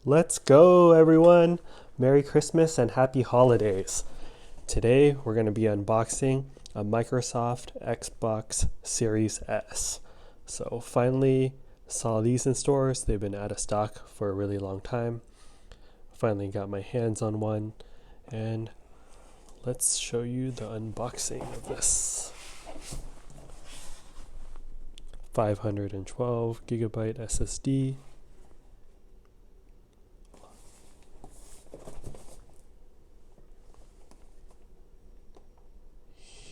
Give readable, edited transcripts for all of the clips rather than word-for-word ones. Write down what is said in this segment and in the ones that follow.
Let's go, everyone! Merry Christmas and Happy Holidays! Today we're going to be unboxing a Microsoft Xbox Series S. So finally saw these in stores. They've been out of stock for a really long time. Finally got my hands on one, and let's show you the unboxing of this. 512 gigabyte SSD.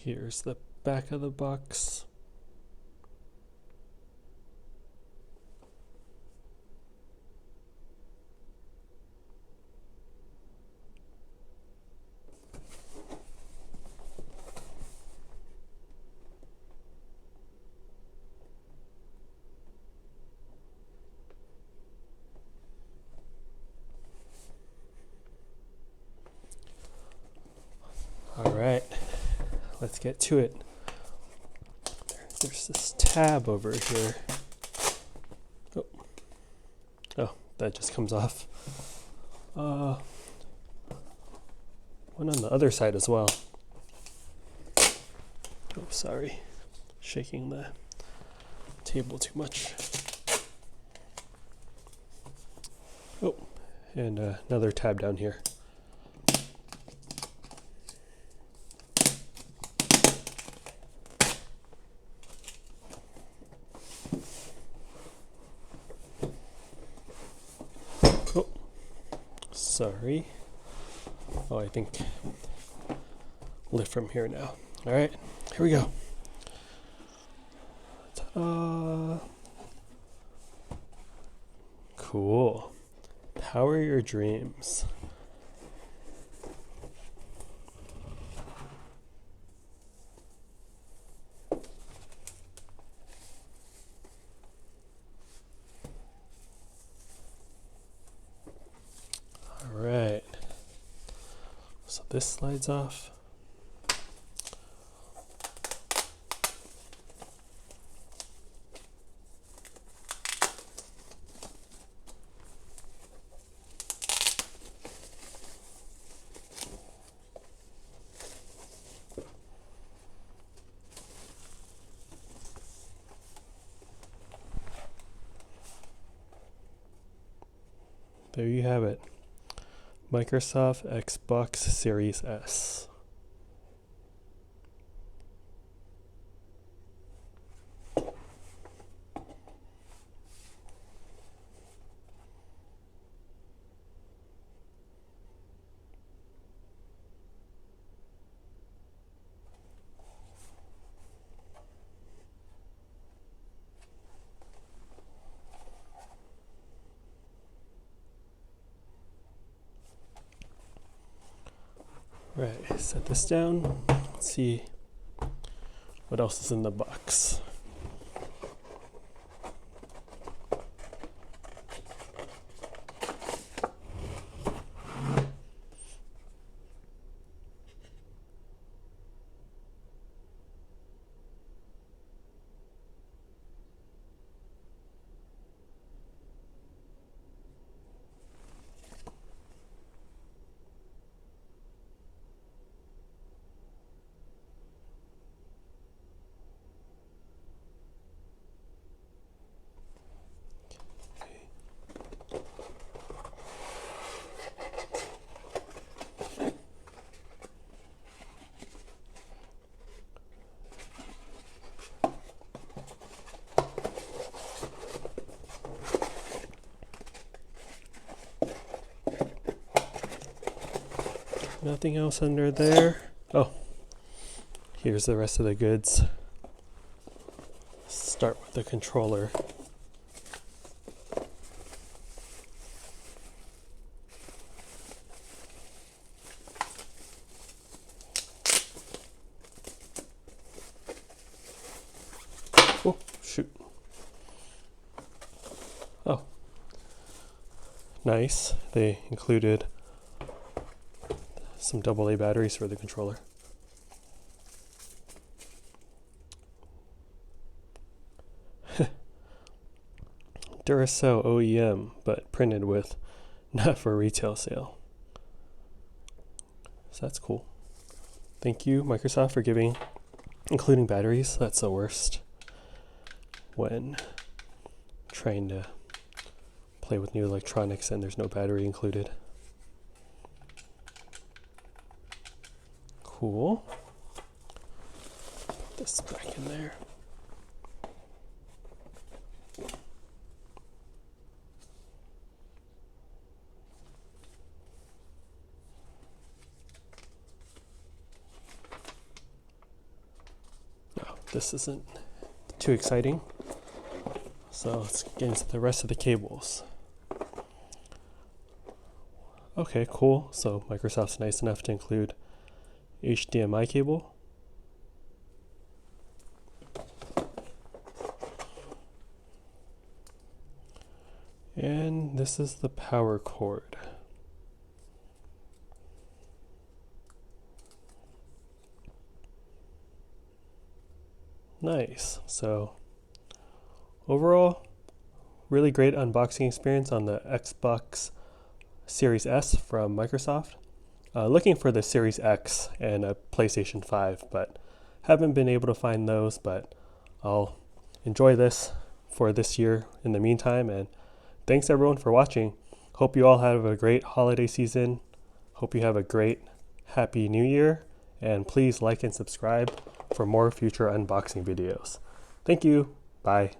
Here's the back of the box. All right, let's get to it. There's this tab over here. Oh, that just comes off. One on the other side as well. Oh, sorry. Shaking the table too much. Oh, and another tab down here. Oh, sorry. Oh, I think lift from here now. All right, here we go. Ta-da! Cool. Power your dreams. All right. So this slides off. There you have it. Microsoft Xbox Series S. Right, set this down. Let's see what else is in the box. Nothing else under there. Oh, here's the rest of the goods. Start with the controller. Oh, shoot. Oh, nice. They included some AA batteries for the controller. Duracell OEM, but printed with not for retail sale. So that's cool. Thank you, Microsoft, for including batteries. That's the worst when trying to play with new electronics and there's no battery included. Cool. Put this back in there. No, this isn't too exciting. So let's get into the rest of the cables. Okay, cool. So Microsoft's nice enough to include HDMI cable. And this is the power cord. Nice. So overall, really great unboxing experience on the Xbox Series S from Microsoft. Looking for the Series X and a PlayStation 5, but haven't been able to find those, but I'll enjoy this for this year in the meantime. And thanks everyone for watching. Hope you all have a great holiday season. Hope you have a great Happy New Year. And please like and subscribe for more future unboxing videos. Thank you. Bye.